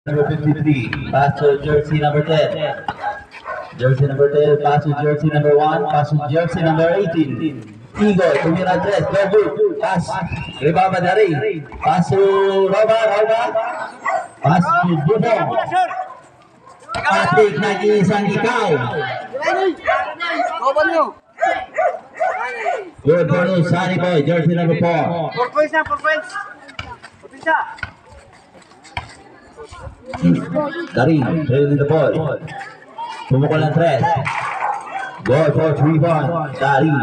number 53, pass to jersey number 10. Jersey number 10, pass to jersey number 1, pass to jersey number 18. Igor, tumira tres, go good, pass, rebound dari, pass to Roba, pass to Bubong. Patik lagi isang ikaw. Good bonus, Sunny Boy, jersey number 4. 4 points na, 4 points. Pisa. Darin, trailing the ball. Pumukul ng tres. Goal for 3-1. Darin.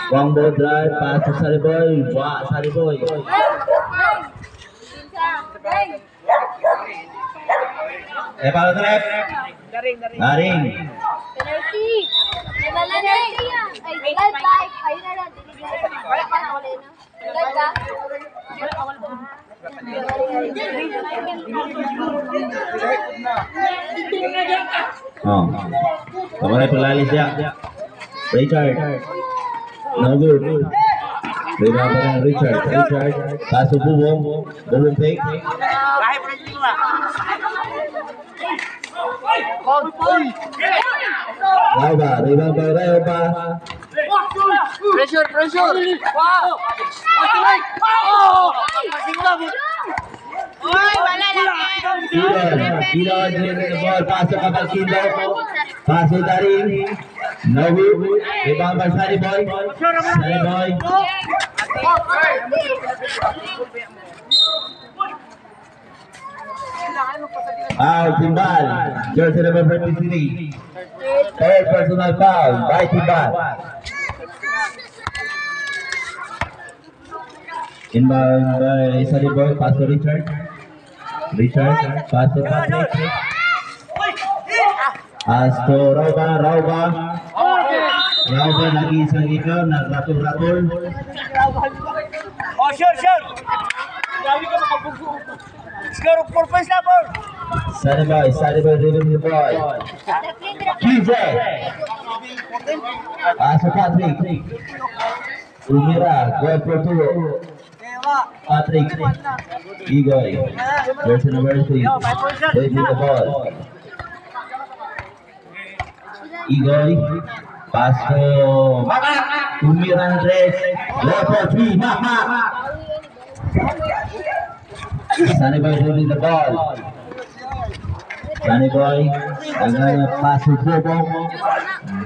Wangbo drive, pass to Sariboy. Wah, Sariboy. Paano trap? Daring. Penalty. Oh. Kamay pelalis ya. Richard. No good. Rebound Richard. Pass to Bubong take. Kahit pa rin nila. Rauba, rebound by Rauba. Pressure. Wow. Oy, wala lang. Kilo the ball. Pass to Kapalkindo. Pass to Daring. No good. Rebound by Sariboy. Timbal. Jersey number 53. Third personal foul by Timbal. Inbound by Sariboy. Pass to Richard. Pass to Patrick. Pass to Rauba. Rauba lagi isang ikaw. Nagratul-ratul. Oh, sure. Grabe ka makabugo. Score 4 points na, Paul. Sariboy dribbling the ball. QJ. Pass to Patrick. Umira. Goal for 2. Patrick. Igoy. Jersey number 3. Dribbling the ball. Igoy. Pass to Umira Andres. Goal for 3. Mak. Sunny Boy dribbling the ball. Sunny Boy. Dengan pass to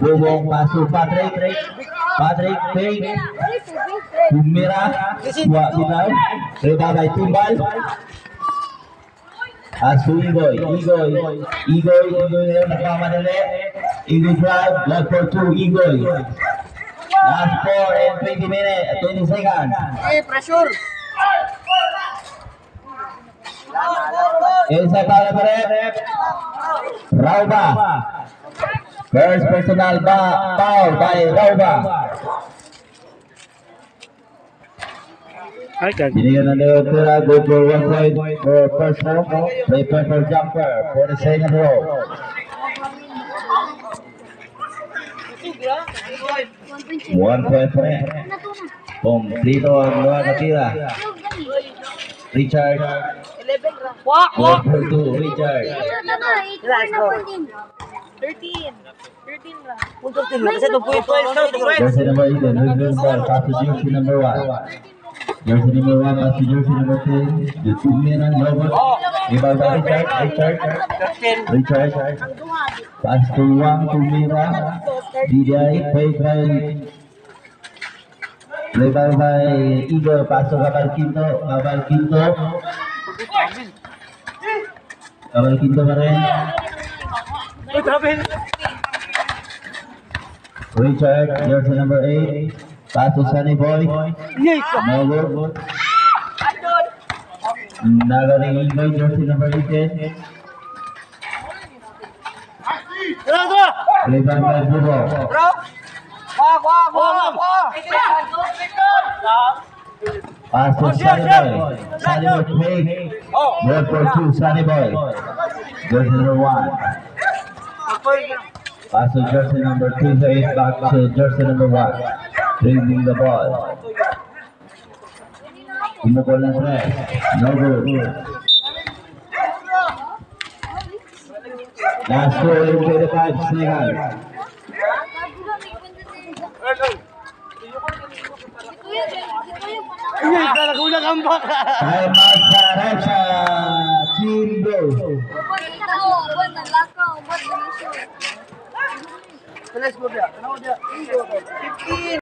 Bubong pass to Patrick. Patrick fake. Umira. Buat bilang. Reba by Timbal. Pass to Igoy nagmamadali. Igoy drive. Blood for 2. Igoy. Last 4 and 20 seconds. Pressure. Inside foul for rep. Rauba. First personal foul by Rauba. Binigyan ng Leotura. Go for 1 point for first row. Play for jumper for the second row. 1 point for rep. Kompleto ang mga katira. Richard. 1 for 2. Richard. 13 lang. Jersey number 11. Dribbling ball. Pass to jersey number 1. Jersey number 1. Pass to jersey number 10. The two-man Robert. Rebound by Richard. Pass to Wang to Mira. DDI. Fake by rebound by Igor. Pass to Kapalkindo pa rin. Richard, jersey number 8. Pass to Sunny Boy. No good. Nagaling Igor, jersey number 18. Rebound by Bubo. Pass to Sunny Boy. Fake. Goal for 2. Sunny Boy. Jersey number 1. Pass to jersey number 2. Back to jersey number 1. Dribbling the ball. Umukol ng 3. No good. Last 4 in 25 seconds. Talagang ang baka. Time out sa Racha. Team Blue. Let's go there.